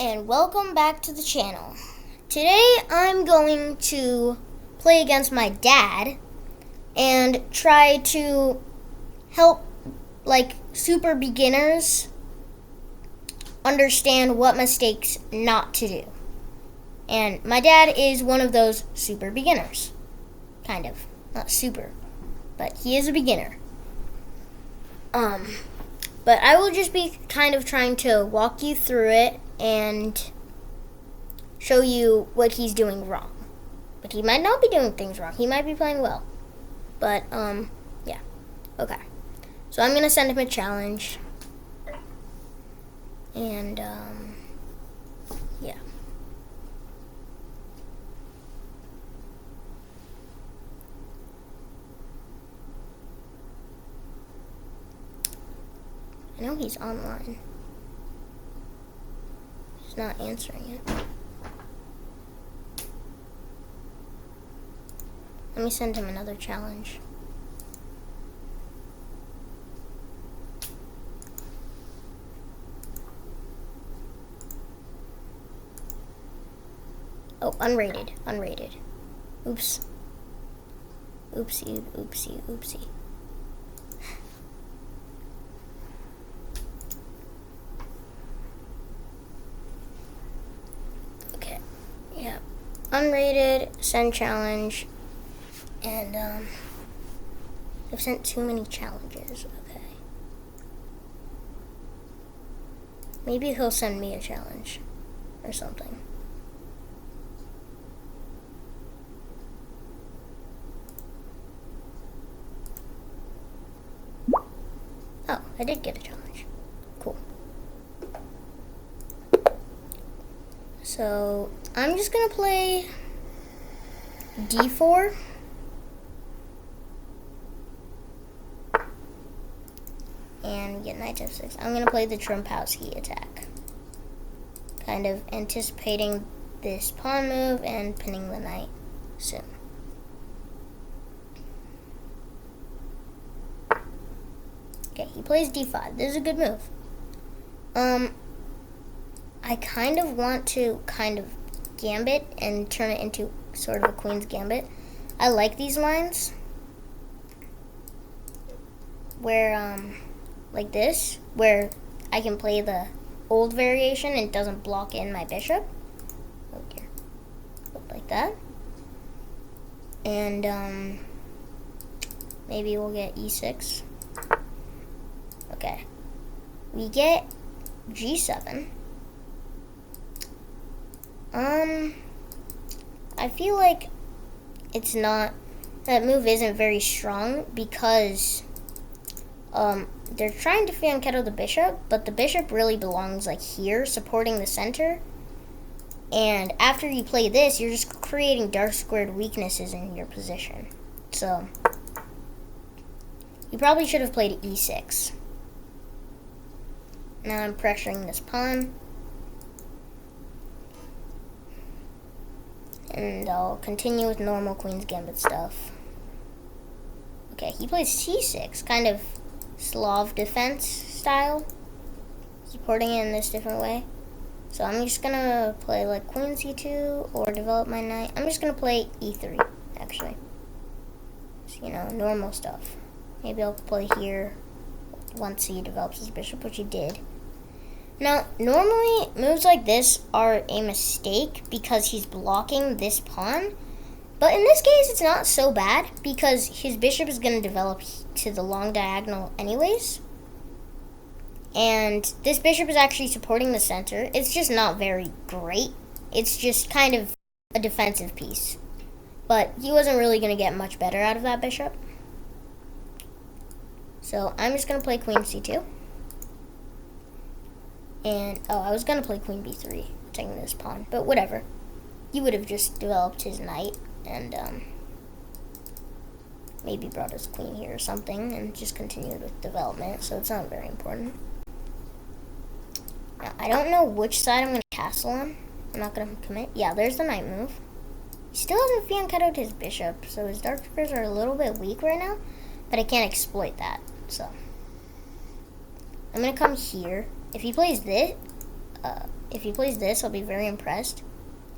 and welcome back to the channel. Today I'm going to play against my dad and try to help super beginners understand what mistakes not to do. And my dad is one of those super beginners. Kind of. Not super, but he is a beginner. But I will just be kind of trying to walk you through it and show you what he's doing wrong. But he might not be doing things wrong. He might be playing well. But, yeah. Okay. So I'm going to send him a challenge. And, yeah. I know he's online. He's not answering it. Let me send him another challenge. Oh, unrated. Oops. Oopsie. Okay, yeah. Unrated, send challenge, and I've sent too many challenges. Okay. Maybe he'll send me a challenge or something. Oh, I did get a challenge. Cool. So, I'm just gonna play d4. And we get knight f6. I'm gonna play the Trompowsky attack. Kind of anticipating this pawn move and pinning the knight soon. Okay, he plays d5. This is a good move. I kind of want to gambit and turn it into sort of a queen's gambit. I like these lines where, like this, where I can play the old variation and it doesn't block in my bishop. Oh dear. Like that. And, maybe we'll get e6. Okay, we get g7. I feel like that move isn't very strong because they're trying to fianchetto the bishop, but the bishop really belongs here, supporting the center. And after you play this, you're just creating dark squared weaknesses in your position. So you probably should have played e6. Now I'm pressuring this pawn. And I'll continue with normal queen's gambit stuff. Okay, he plays c6, kind of Slav defense style. Supporting it in this different way. So I'm just gonna play queen c2 or develop my knight. I'm just gonna play e3, actually. So, normal stuff. Maybe I'll play here once he develops his bishop, which he did. Now, normally, moves like this are a mistake because he's blocking this pawn. But in this case, it's not so bad because his bishop is going to develop to the long diagonal anyways. And this bishop is actually supporting the center. It's just not very great. It's just kind of a defensive piece. But he wasn't really going to get much better out of that bishop. So I'm just going to play queen c2. And, I was going to play queen b3, taking this pawn. But whatever. He would have just developed his knight and maybe brought his queen here or something and just continued with development. So it's not very important. Now, I don't know which side I'm going to castle on. I'm not going to commit. Yeah, there's the knight move. He still hasn't fianchettoed his bishop, so his dark squares are a little bit weak right now. But I can't exploit that, so I'm going to come here. If he plays this, if he plays this, I'll be very impressed.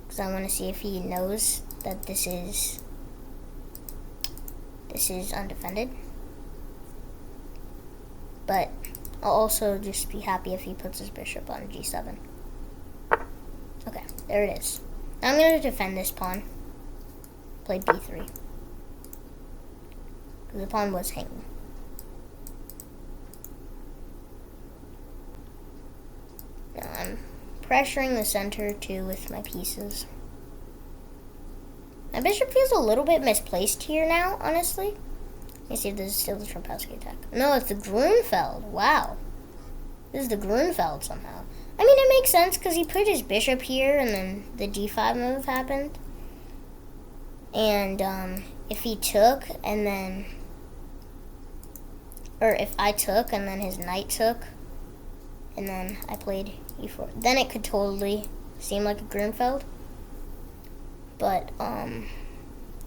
Because I want to see if he knows that this is undefended. But I'll also just be happy if he puts his bishop on g7. Okay, there it is. Now I'm going to defend this pawn. Play b3. Because the pawn was hanging. Now I'm pressuring the center too with my pieces. My bishop feels a little bit misplaced here now, honestly. Let me see if this is still the Trompowsky attack. No, it's the Grunfeld. Wow. This is the Grunfeld somehow. I mean, it makes sense because he put his bishop here and then the d5 move happened. And if he took and then... Or if I took and then his knight took and then I played e4, then it could totally seem like a Grunfeld. But,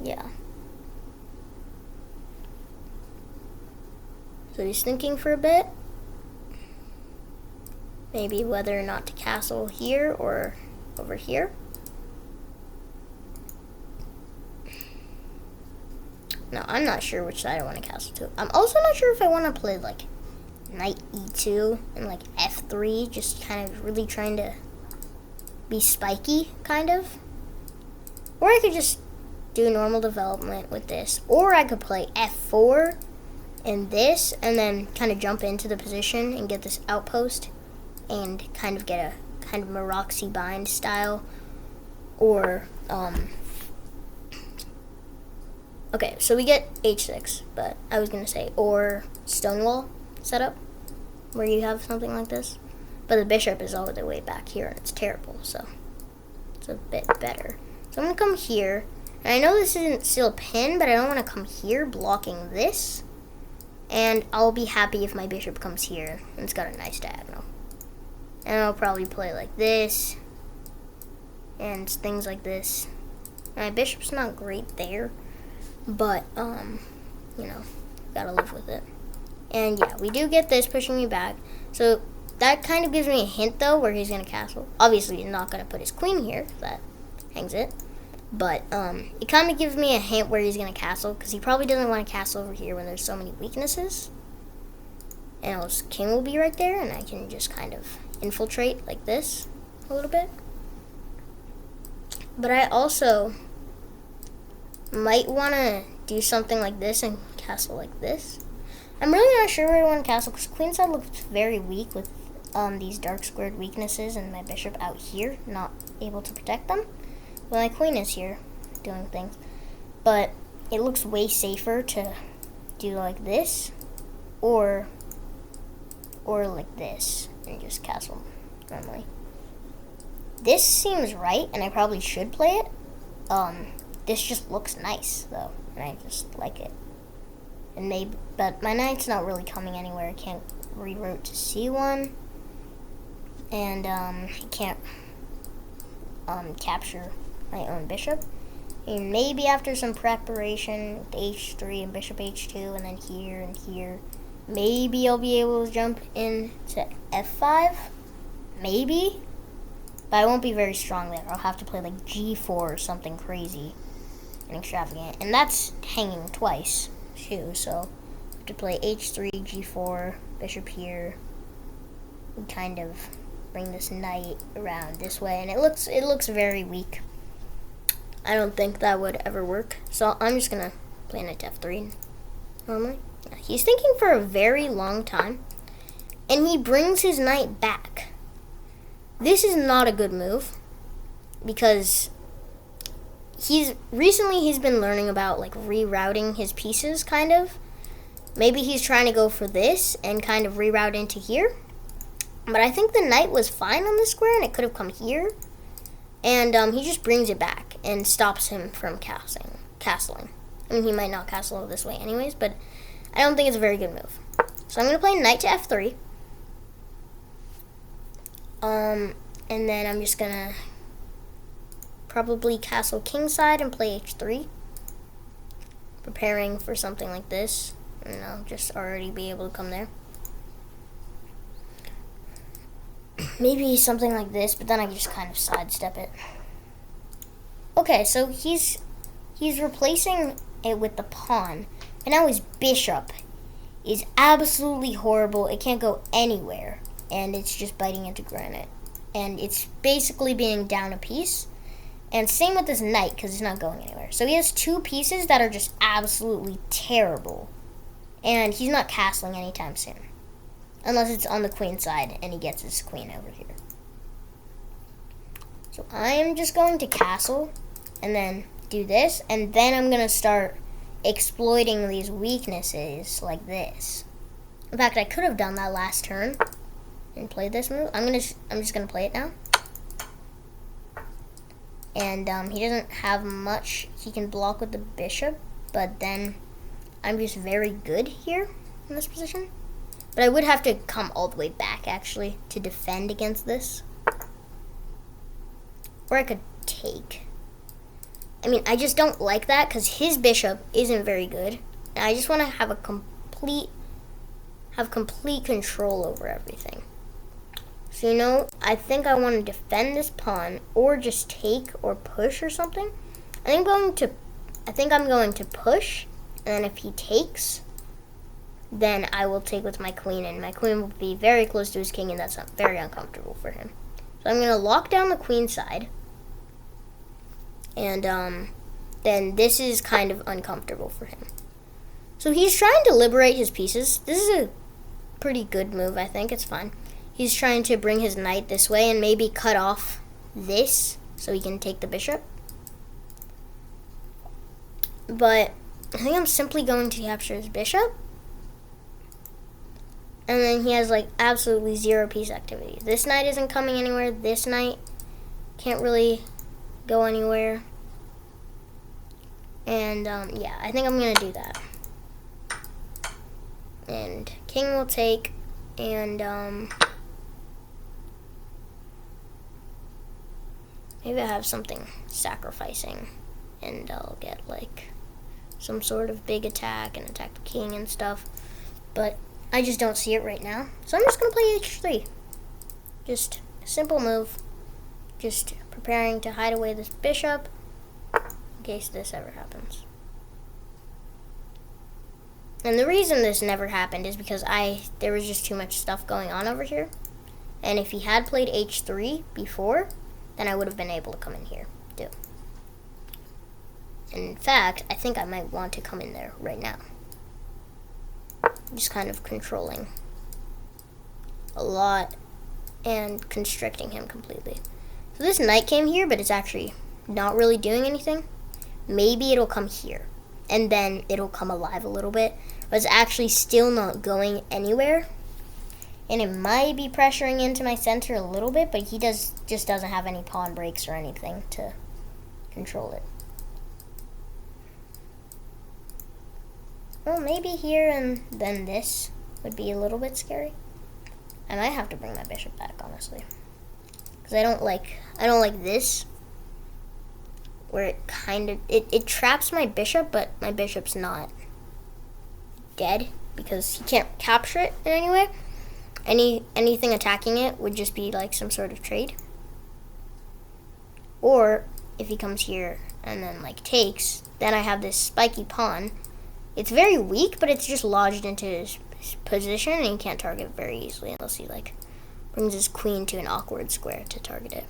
yeah. So he's thinking for a bit. Maybe whether or not to castle here or over here. No, I'm not sure which side I want to castle to. I'm also not sure if I want to play, like, knight e2 and, like, f3. Just kind of really trying to be spiky, kind of. Or I could just do normal development with this. Or I could play f4 and this, and then kind of jump into the position and get this outpost and kind of get a kind of Maroczy bind style. Or, okay, so we get h6, but I was going to say, or Stonewall setup, where you have something like this. But the bishop is all the way back here, and it's terrible, so it's a bit better. So I'm going to come here, and I know this isn't still a pin, but I don't want to come here blocking this. And I'll be happy if my bishop comes here, and it's got a nice diagonal. And I'll probably play like this, and things like this. My bishop's not great there, but, you know, gotta live with it. And yeah, we do get this pushing me back. So that kind of gives me a hint, though, where he's gonna castle. Obviously, he's not gonna put his queen here, that hangs it. But it kind of gives me a hint where he's going to castle, because he probably doesn't want to castle over here when there's so many weaknesses. And his king will be right there, and I can just kind of infiltrate like this a little bit. But I also might want to do something like this and castle like this. I'm really not sure where I want to castle, because queenside looks very weak with these dark squared weaknesses and my bishop out here, not able to protect them. Well, my queen is here doing things, but it looks way safer to do like this or like this and just castle normally. This seems right, and I probably should play it. This just looks nice though, and I just like it. And maybe, but my knight's not really coming anywhere. I can't reroute to c1, and I can't capture my own bishop. And maybe after some preparation with h3 and bishop h2 and then here and here, maybe I'll be able to jump into f5. Maybe. But I won't be very strong there. I'll have to play like g4 or something crazy and extravagant. And that's hanging twice too, so I have to play h3, g4, bishop here, and kind of bring this knight around this way, and it looks very weak. I don't think that would ever work, so I'm just gonna play knight to f3 normally. Yeah, he's thinking for a very long time, and he brings his knight back. This is not a good move, because he's been learning about like rerouting his pieces, kind of. Maybe he's trying to go for this and kind of reroute into here. But I think the knight was fine on this square, and it could have come here. And he just brings it back and stops him from castling. I mean, he might not castle this way anyways, but I don't think it's a very good move. So I'm going to play knight to f3. And then I'm just going to probably castle kingside and play h3. Preparing for something like this. And I'll just already be able to come there. maybe something like this, but then I just kind of sidestep it. Okay, so he's replacing it with the pawn, and now his bishop is absolutely horrible. It can't go anywhere, and it's just biting into granite, and it's basically being down a piece. And same with this knight, because it's not going anywhere. So he has two pieces that are just absolutely terrible, and he's not castling anytime soon, unless it's on the queen side and he gets his queen over here. So I am just going to castle and then do this, and then I'm going to start exploiting these weaknesses like this. In fact, I could have done that last turn and played this move. I'm just going to play it now. And he doesn't have much he can block with the bishop, but then I'm just very good here in this position. But I would have to come all the way back, actually, to defend against this. Or I could take. I mean, I just don't like that because his bishop isn't very good. And I just want to have complete control over everything. So, you know, I think I want to defend this pawn or just take or push or something. I think I'm going to push, and then if he takes, then I will take with my queen, and my queen will be very close to his king, and that's very uncomfortable for him. So I'm going to lock down the queen side. And then this is kind of uncomfortable for him. So he's trying to liberate his pieces. This is a pretty good move, I think. It's fine. He's trying to bring his knight this way and maybe cut off this so he can take the bishop. But I think I'm simply going to capture his bishop. And then he has like absolutely zero piece activity. This knight isn't coming anywhere. This knight can't really go anywhere. And yeah, I think I'm going to do that. And king will take, and maybe I have something sacrificing, and I'll get like some sort of big attack and attack the king and stuff. But I just don't see it right now. So I'm just going to play h3. Just a simple move. Just preparing to hide away this bishop in case this ever happens. And the reason this never happened is because there was just too much stuff going on over here. And if he had played h3 before, then I would have been able to come in here too. In fact, I think I might want to come in there right now. Just kind of controlling a lot and constricting him completely. So this knight came here, but it's actually not really doing anything. Maybe it'll come here, and then it'll come alive a little bit, but it's actually still not going anywhere. And it might be pressuring into my center a little bit, but he just doesn't have any pawn breaks or anything to control it. Well, maybe here and then this would be a little bit scary. I might have to bring my bishop back, honestly, because I don't like this, where it kind of it traps my bishop, but my bishop's not dead because he can't capture it in any way. Anything attacking it would just be like some sort of trade. Or if he comes here and then like takes, then I have this spiky pawn. It's very weak, but it's just lodged into his position, and he can't target it very easily unless he like brings his queen to an awkward square to target it.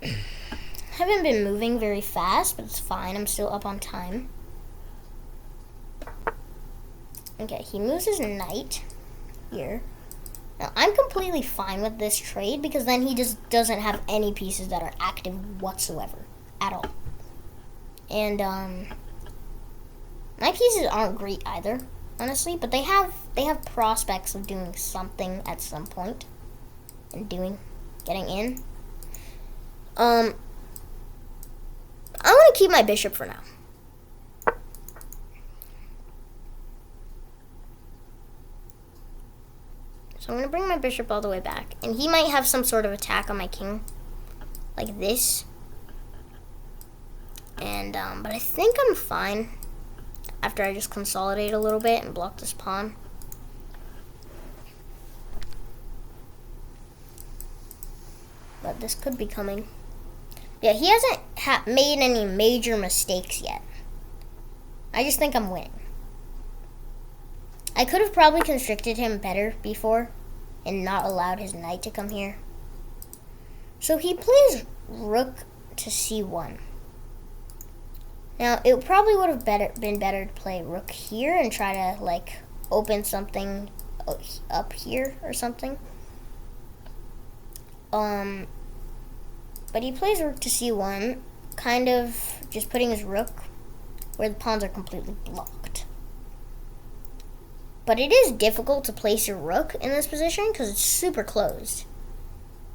I haven't been moving very fast, but it's fine. I'm still up on time. Okay, he moves his knight here. Now, I'm completely fine with this trade because then he just doesn't have any pieces that are active whatsoever at all. And my pieces aren't great either, honestly, but they have prospects of doing something at some point and getting in. I want to keep my bishop for now. So I'm going to bring my bishop all the way back. And he might have some sort of attack on my king. Like this. And, but I think I'm fine. After I just consolidate a little bit and block this pawn. but this could be coming. Yeah, he hasn't made any major mistakes yet. I just think I'm winning. I could have probably constricted him better before and not allowed his knight to come here. So he plays rook to c1. Now, it probably would have been better to play rook here and try to, like, open something up here or something. But he plays rook to c1, kind of just putting his rook where the pawns are completely blocked. But it is difficult to place your rook in this position because it's super closed.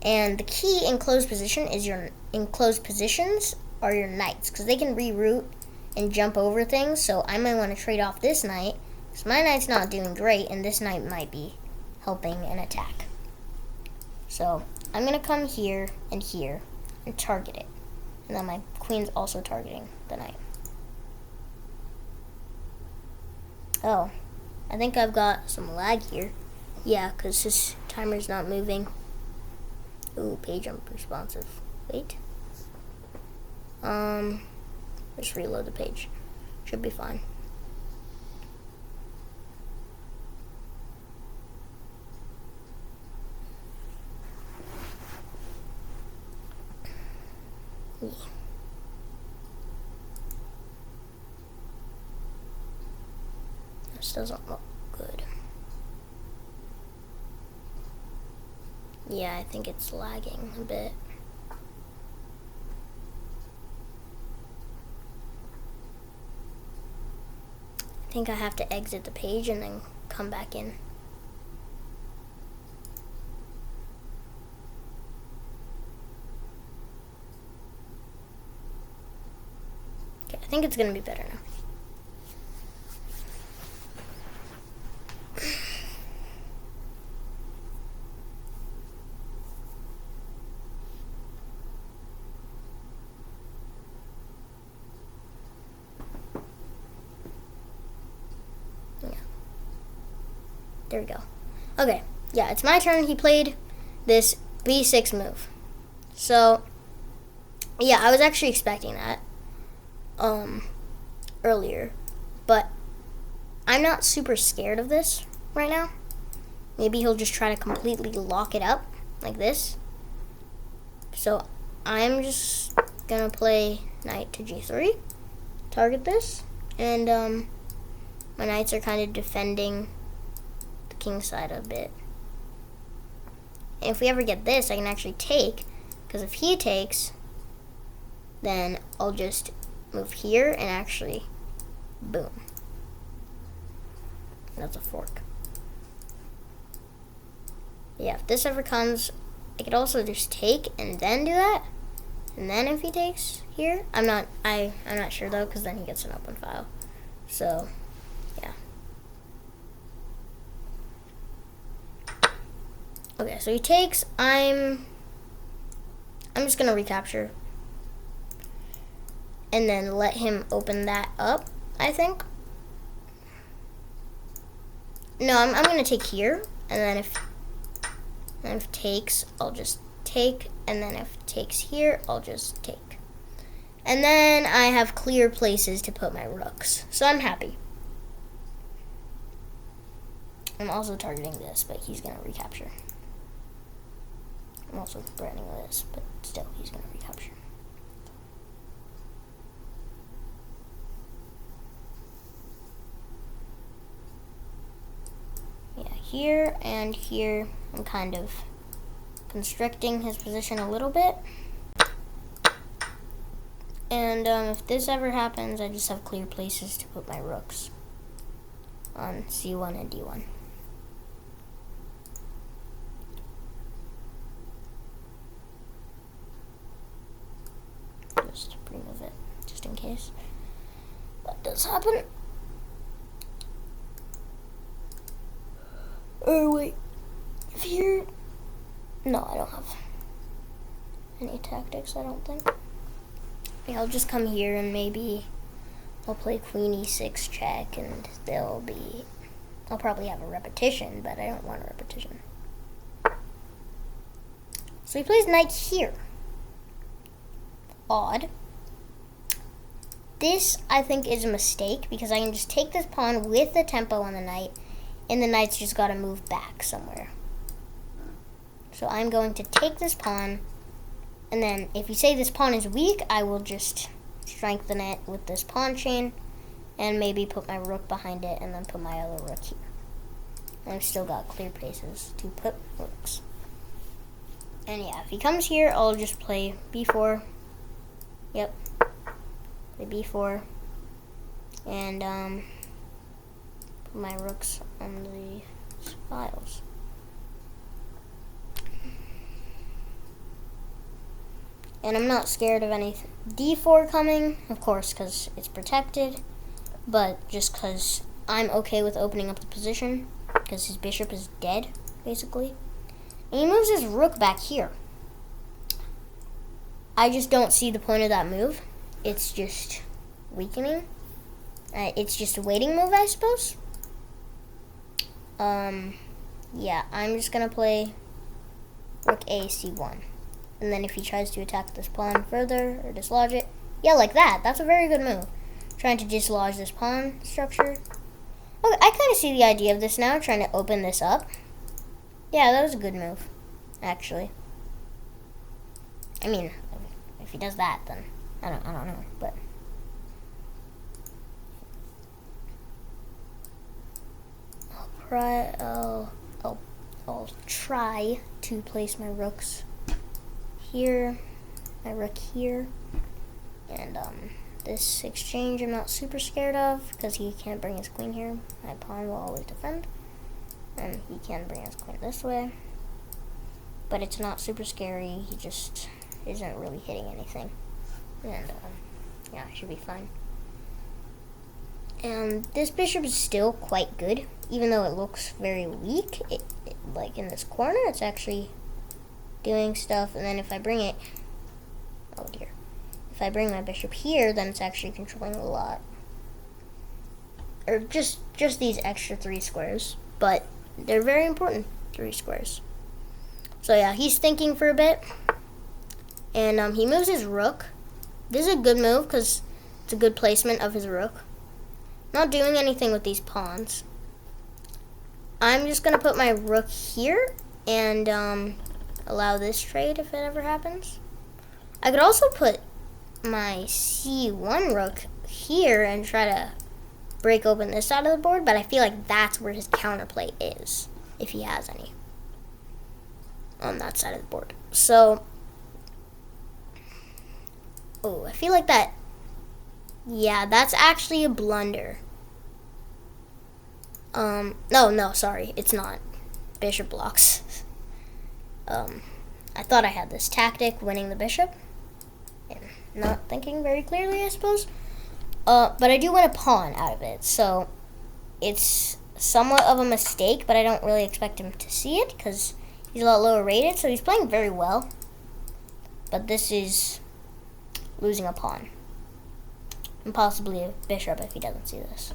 And the key in closed position is in closed positions are your knights, because they can reroute and jump over things. So I might want to trade off this knight, because my knight's not doing great, and this knight might be helping an attack. So I'm going to come here and target it. And then my queen's also targeting the knight. Oh, I think I've got some lag here. Yeah, because his timer's not moving. Ooh, page unresponsive. Wait. Just reload the page. Should be fine. Ooh. This doesn't look good. Yeah, I think it's lagging a bit. I think I have to exit the page and then come back in. Okay, I think it's gonna be better now. There we go. Okay, yeah, it's my turn. He played this b6 move. So, yeah, I was actually expecting that earlier, but I'm not super scared of this right now. Maybe he'll just try to completely lock it up like this. So I'm just gonna play knight to g3, target this, and my knights are kind of defending king side a bit. And if we ever get this, I can actually take, because if he takes, then I'll just move here and actually, boom. That's a fork. Yeah, if this ever comes, I could also just take and then do that. And then if he takes here, I'm not sure though, because then he gets an open file. So, yeah. Okay, so he takes. I'm just gonna recapture and then let him open that up, I think. No, I'm gonna take here, and then if takes, I'll just take, and then if takes here, I'll just take. And then I have clear places to put my rooks, so I'm happy. I'm also targeting this, but he's gonna recapture. I'm also threatening this, but still, he's going to recapture. Yeah, here and here, I'm kind of constricting his position a little bit. And if this ever happens, I just have clear places to put my rooks on c1 and d1. Just remove it, just in case that does happen. Oh wait, if here, no, I don't have any tactics, I don't think. Yeah, I'll just come here and maybe I'll play queen e6 check, and I'll probably have a repetition, but I don't want a repetition. So he plays knight here. Odd. This, I think, is a mistake because I can just take this pawn with the tempo on the knight, and the knight's just got to move back somewhere. So I'm going to take this pawn, and then if you say this pawn is weak, I will just strengthen it with this pawn chain, and maybe put my rook behind it, and then put my other rook here. And I've still got clear places to put rooks. And yeah, if he comes here, I'll just play b4. Yep. Play b4. And put my rooks on the files. And I'm not scared of anything. d4 coming, of course, because it's protected. But just because I'm okay with opening up the position. Because his bishop is dead, basically. And he moves his rook back here. I just don't see the point of that move. It's just weakening. It's just a waiting move, I suppose. Yeah, I'm just going to play rook a c1. And then if he tries to attack this pawn further or dislodge it, yeah, like that. That's a very good move. Trying to dislodge this pawn structure. Okay, I kind of see the idea of this now, trying to open this up. Yeah, that was a good move, actually. I mean, if he does that, then I don't know, but I'll try to place my rooks here, my rook here, and this exchange I'm not super scared of because he can't bring his queen here. My pawn will always defend, and he can bring his queen this way, but it's not super scary. He just isn't really hitting anything, and yeah, it should be fine. And this bishop is still quite good, even though it looks very weak. It like in this corner, it's actually doing stuff. And then if I bring it, oh dear, if I bring my bishop here, then it's actually controlling a lot, or just these extra 3 squares, but they're very important 3 squares. So yeah, he's thinking for a bit, and he moves his rook. This is a good move because it's a good placement of his rook. Not doing anything with these pawns. I'm just going to put my rook here and allow this trade if it ever happens. I could also put my c1 rook here and try to break open this side of the board, but I feel like that's where his counterplay is, if he has any, on that side of the board. So, oh, I feel like that. Yeah, that's actually a blunder. No, sorry, it's not. Bishop blocks. I thought I had this tactic, winning the bishop, and not thinking very clearly, I suppose. But I do win a pawn out of it, so it's somewhat of a mistake, but I don't really expect him to see it, because he's a lot lower rated, so he's playing very well. But this is losing a pawn. And possibly a bishop if he doesn't see this.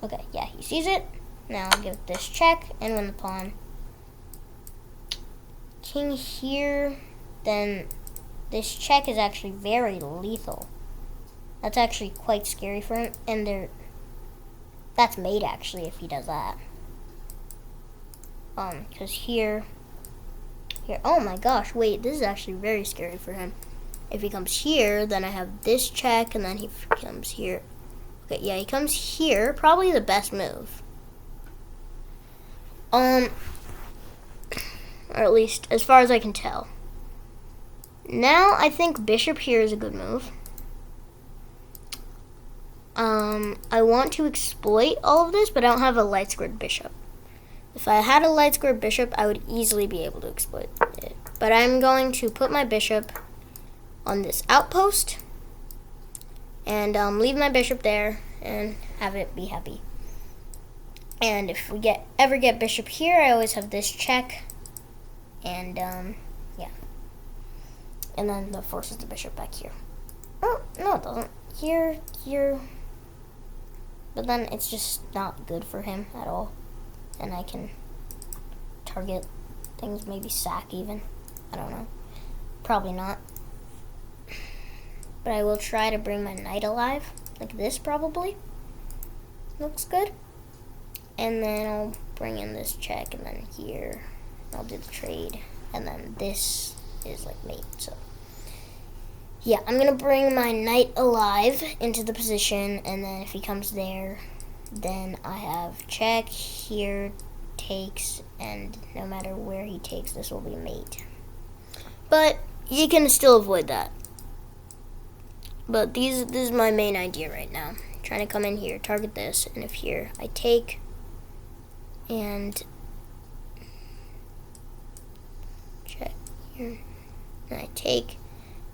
Okay, yeah, he sees it. Now I'll give this check and win the pawn. King here, then this check is actually very lethal. That's actually quite scary for him, and that's mate actually if he does that. Because here, oh my gosh, wait, this is actually very scary for him. If he comes here, then I have this check, and then he comes here. Okay, yeah, he comes here, probably the best move. Or at least, as far as I can tell. Now, I think bishop here is a good move. I want to exploit all of this, but I don't have a light squared bishop. If I had a light squared bishop, I would easily be able to exploit it. But I'm going to put my bishop on this outpost and leave my bishop there and have it be happy. And if we ever get bishop here, I always have this check, and yeah, and then that forces the bishop back here. Oh no, it doesn't. Here. But then it's just not good for him at all. And I can target things, maybe sack even. I don't know. Probably not. But I will try to bring my knight alive. Like this, probably. Looks good. And then I'll bring in this check, and then here I'll do the trade. And then this is like mate, so. Yeah, I'm gonna bring my knight alive into the position, and then if he comes there, then I have check, here, takes, and no matter where he takes, this will be mate. But you can still avoid that. But this is my main idea right now. Trying to come in here, target this, and if here I take, and check here, and I take,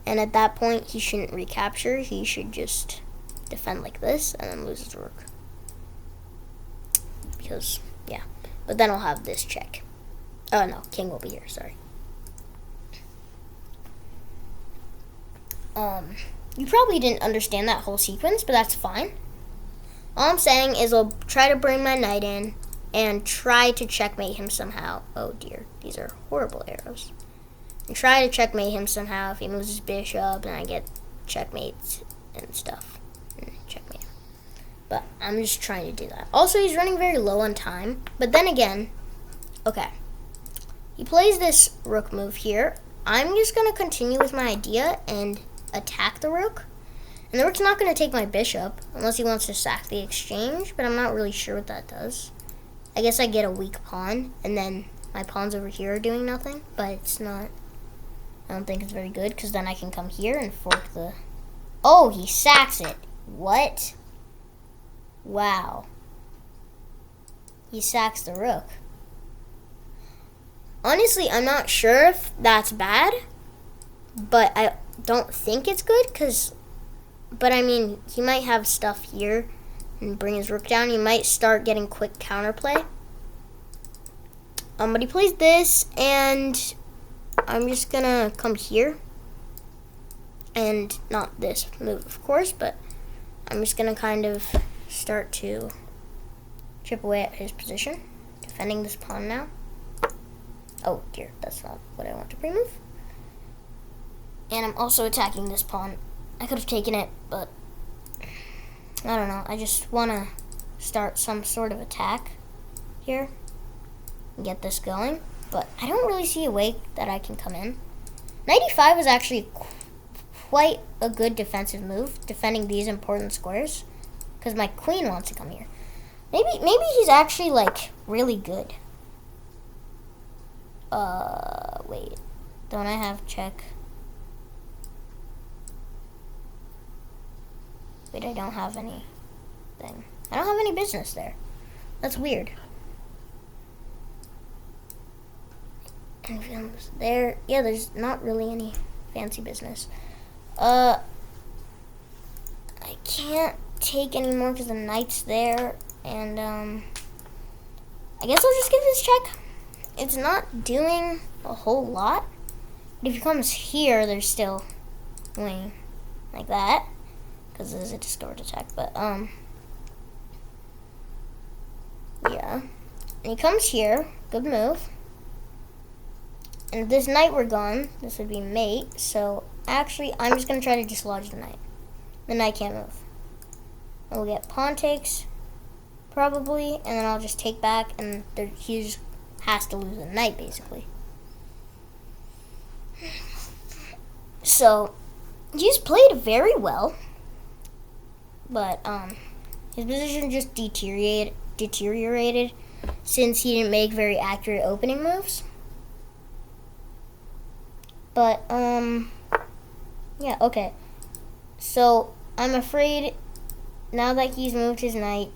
and at that point he shouldn't recapture, he should just defend like this and then lose his rook. Because, yeah. But then I'll have this check. Oh no, king will be here, sorry. You probably didn't understand that whole sequence, but that's fine. All I'm saying is I'll try to bring my knight in and try to checkmate him somehow. Oh dear, these are horrible arrows. And try to checkmate him somehow if he moves his bishop and I get checkmates and stuff. And checkmate him. But I'm just trying to do that. Also, he's running very low on time. But then again, okay. He plays this rook move here. I'm just going to continue with my idea and attack the rook. And the rook's not going to take my bishop unless he wants to sack the exchange, but I'm not really sure what that does. I guess I get a weak pawn, and then my pawns over here are doing nothing, but it's not, I don't think it's very good, because then I can come here and fork the, oh, he sacks it. What? Wow. He sacks the rook. Honestly, I'm not sure if that's bad, but I don't think it's good, but I mean, he might have stuff here and bring his rook down. He might start getting quick counterplay. But he plays this, and I'm just gonna come here. And not this move, of course, but I'm just gonna kind of start to chip away at his position. Defending this pawn now. Oh dear, that's not what I want to pre-move. And I'm also attacking this pawn. I could have taken it, but I don't know. I just want to start some sort of attack here and get this going. But I don't really see a way that I can come in. Knight e5 is actually quite a good defensive move, defending these important squares, because my queen wants to come here. Maybe he's actually like really good. Wait. Don't I have check? Wait, I don't have anything. I don't have any business there. That's weird. There, yeah, there's not really any fancy business. I can't take anymore because the knight's there, and I guess I'll just give this check. It's not doing a whole lot, but if he comes here, there's still winning like that. Because there's a discovered attack, but yeah. And he comes here, good move. And if this knight were gone, this would be mate. So actually, I'm just gonna try to dislodge the knight. The knight can't move. And we'll get pawn takes, probably, and then I'll just take back, and he just has to lose the knight, basically. So he's played very well. But his position just deteriorated since he didn't make very accurate opening moves. But yeah, okay. So I'm afraid now that he's moved his knight,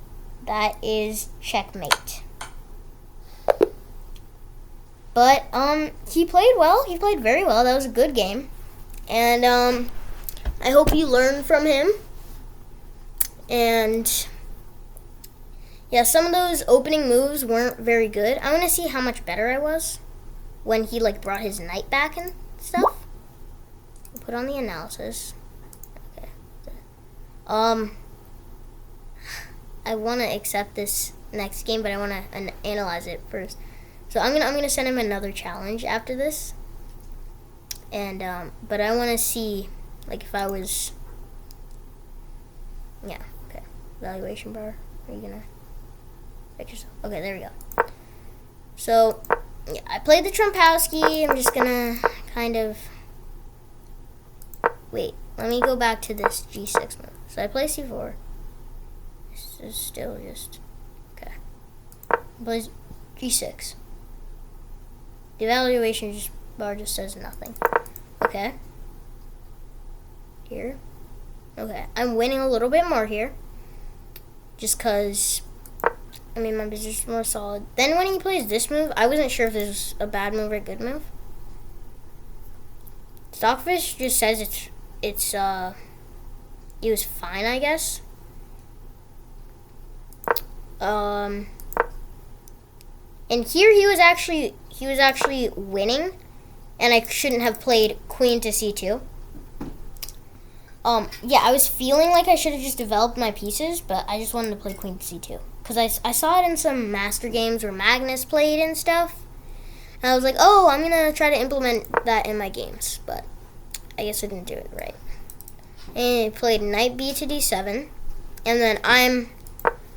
that is checkmate. But he played well. He played very well. That was a good game, and I hope you learned from him. And yeah, some of those opening moves weren't very good. I want to see how much better I was when he like brought his knight back and stuff. We'll put on the analysis. Okay. I want to accept this next game, but I want to analyze it first. So I'm gonna send him another challenge after this, and but I want to see like if I was, yeah, okay, evaluation bar. Are you gonna fix yourself? Okay, there we go. So yeah, I played the Trumpowski. I'm just gonna kind of wait. Let me go back to this G6 move. So I play C4. This is still just okay. Plays G6. The evaluation bar just says nothing. Okay. Here. Okay. I'm winning a little bit more here. Just because, I mean, my position's more solid. Then when he plays this move, I wasn't sure if this was a bad move or a good move. Stockfish just says it was fine, I guess. And here he was actually winning, and I shouldn't have played queen to c2. Yeah, I was feeling like I should have just developed my pieces, but I just wanted to play queen to c2 because I saw it in some master games where Magnus played and stuff, and I was like, oh, I'm gonna try to implement that in my games, but I guess I didn't do it right. And he played knight b to d7, and then I'm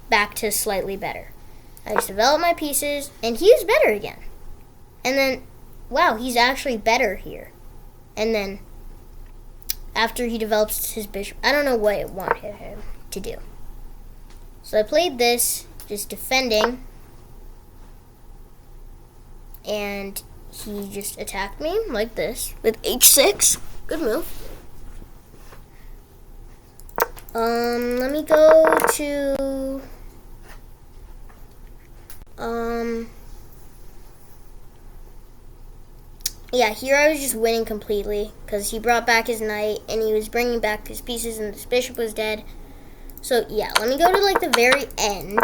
back to slightly better. I just developed my pieces, and he was better again. And then, wow, he's actually better here. And then, after he develops his bishop, I don't know what I wanted him to do. So I played this, just defending, and he just attacked me like this with h6. Good move. Let me go to yeah, here I was just winning completely because he brought back his knight and he was bringing back his pieces and this bishop was dead. So yeah, let me go to like the very end.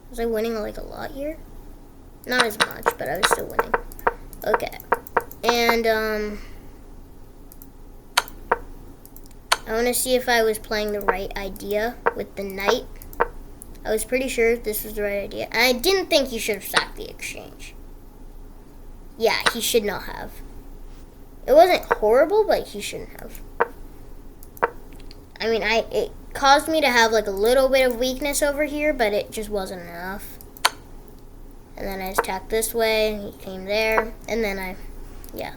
Was I winning like a lot here? Not as much, but I was still winning. Okay. And I want to see if I was playing the right idea with the knight. I was pretty sure this was the right idea. And I didn't think he should have sacked the exchange. Yeah, he should not have. It wasn't horrible, but he shouldn't have. I mean, it caused me to have like a little bit of weakness over here, but it just wasn't enough. And then I just attacked this way, and he came there, and then yeah.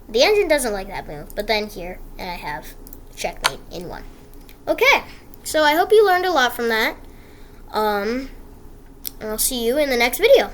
The engine doesn't like that move, but then here, and I have checkmate in one. Okay, so I hope you learned a lot from that. And I'll see you in the next video.